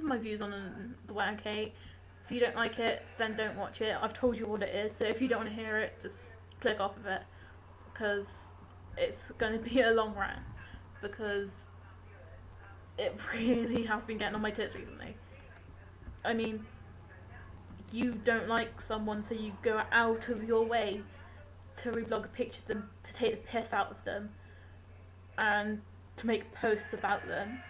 my views on the Wag Hate. If you don't like it, then don't watch it. I've told you what it is, so if you don't want to hear it, just click off of it, because it's going to be a long rant, because it really has been getting on my tits recently. I mean, you don't like someone, so you go out of your way to reblog a picture of them, to take the piss out of them, and to make posts about them.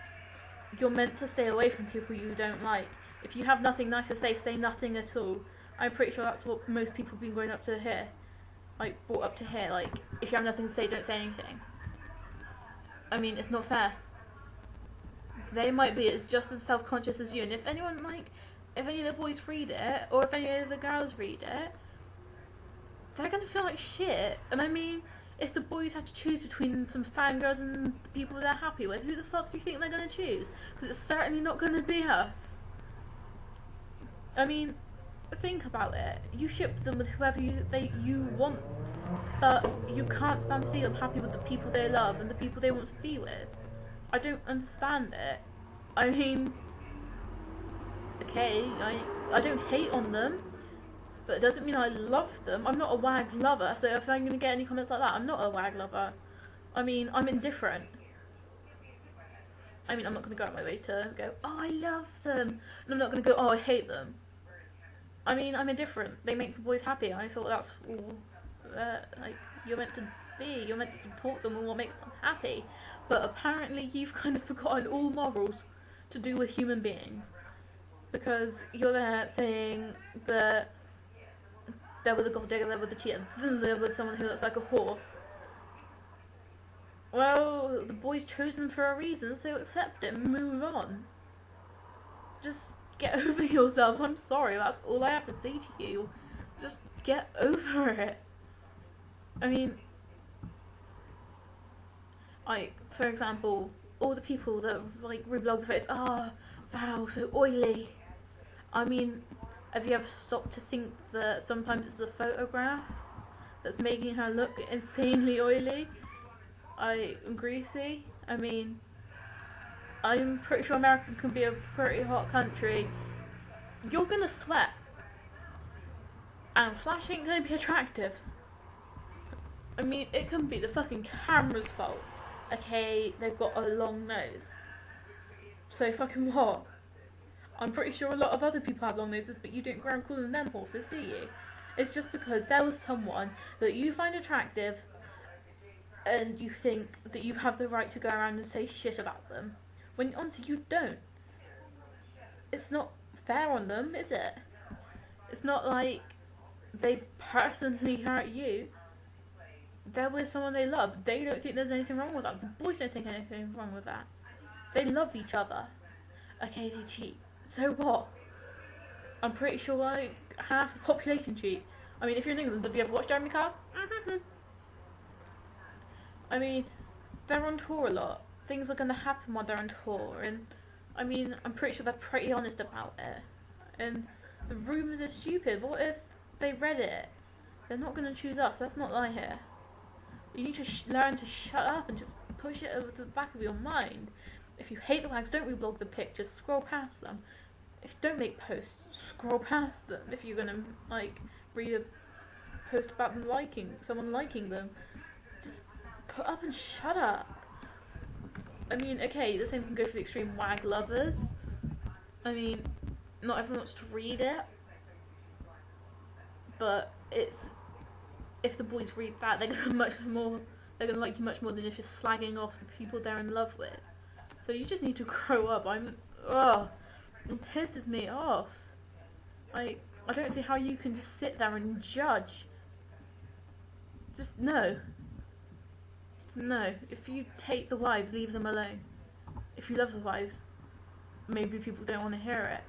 You're meant to stay away from people you don't like. If you have nothing nice to say nothing at all. I'm pretty sure that's what most people have been going up to here. Like, brought up to here, like, if you have nothing to say, don't say anything. I mean, it's not fair. They might be as just as self-conscious as you, and if anyone, like, if any of the boys read it, or if any of the girls read it, they're gonna feel like shit. And I mean, if the boys had to choose between some fangirls and the people they're happy with, who the fuck do you think they're gonna choose? Because it's certainly not gonna be us. I mean, think about it. You ship them with whoever you want, but you can't stand to see them happy with the people they love and the people they want to be with. I don't understand it. I mean, okay, I don't hate on them, but it doesn't mean I love them. I'm not a Wag lover, so if I'm going to get any comments like that, I'm not a Wag lover. I mean, I'm indifferent. I mean, I'm not going to go out my way to go, oh, I love them. And I'm not going to go, oh, I hate them. I mean, I'm indifferent. They make the boys happy. I thought that's all like you're meant to be. You're meant to support them and what makes them happy. But apparently you've kind of forgotten all morals to do with human beings. Because you're there saying that they're with a gold digger, they're with a cheater, they're with someone who looks like a horse. Well, the boy's chosen for a reason, so accept it and move on. Just get over yourselves. I'm sorry, that's all I have to say to you. Just get over it. I mean, like, for example, all the people that like reblog the face, wow, so oily. I mean, have you ever stopped to think that sometimes it's the photograph that's making her look insanely oily? Greasy? I mean, I'm pretty sure America can be a pretty hot country. You're gonna sweat. And flash ain't gonna be attractive. I mean, it can be the fucking camera's fault. Okay, they've got a long nose. So fucking what? I'm pretty sure a lot of other people have long noses, but you don't go around calling them horses, do you? It's just because there was someone that you find attractive and you think that you have the right to go around and say shit about them, when honestly you don't. It's not fair on them, is it? It's not like they personally hurt you. They're with someone they love. They don't think there's anything wrong with that. The boys don't think anything wrong with that. They love each other. Okay, they cheat. So what? I'm pretty sure like half the population cheat. I mean, if you're in England, have you ever watched Jeremy Carr? I mean, they're on tour a lot. Things are going to happen while they're on tour, and I mean, I'm pretty sure they're pretty honest about it. And the rumours are stupid. What if they read it? They're not going to choose us. Let's not lie here. You need to learn to shut up and just push it over to the back of your mind. If you hate the Wags, don't reblog the pictures. Scroll past them. Don't make posts. Scroll past them. If you're gonna like read a post about them someone liking them, just put up and shut up. I mean, okay, the same can go for the extreme Wag lovers. I mean, not everyone wants to read it, but if the boys read that, they're gonna like you much more than if you're slagging off the people they're in love with. So you just need to grow up. It pisses me off. I don't see how you can just sit there and judge. Just no. No. If you hate the wives, leave them alone. If you love the wives, maybe people don't want to hear it.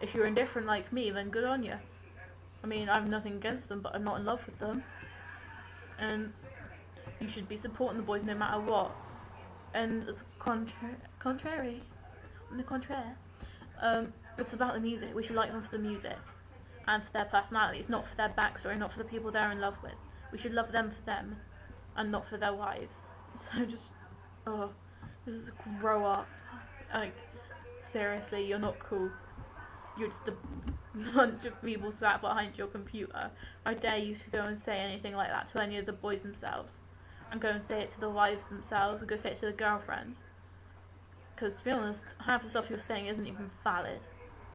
If you're indifferent like me, then good on you. I mean, I have nothing against them, but I'm not in love with them. And you should be supporting the boys no matter what. And it's contrary, on the contraire, it's about the music. We should like them for the music and for their personalities, not for their backstory, not for the people they're in love with. We should love them for them and not for their wives. So just grow up. Like, seriously, you're not cool. You're just a bunch of people sat behind your computer. I dare you to go and say anything like that to any of the boys themselves. And go and say it to the wives themselves, and go say it to the girlfriends. Because to be honest, half the stuff you're saying isn't even valid.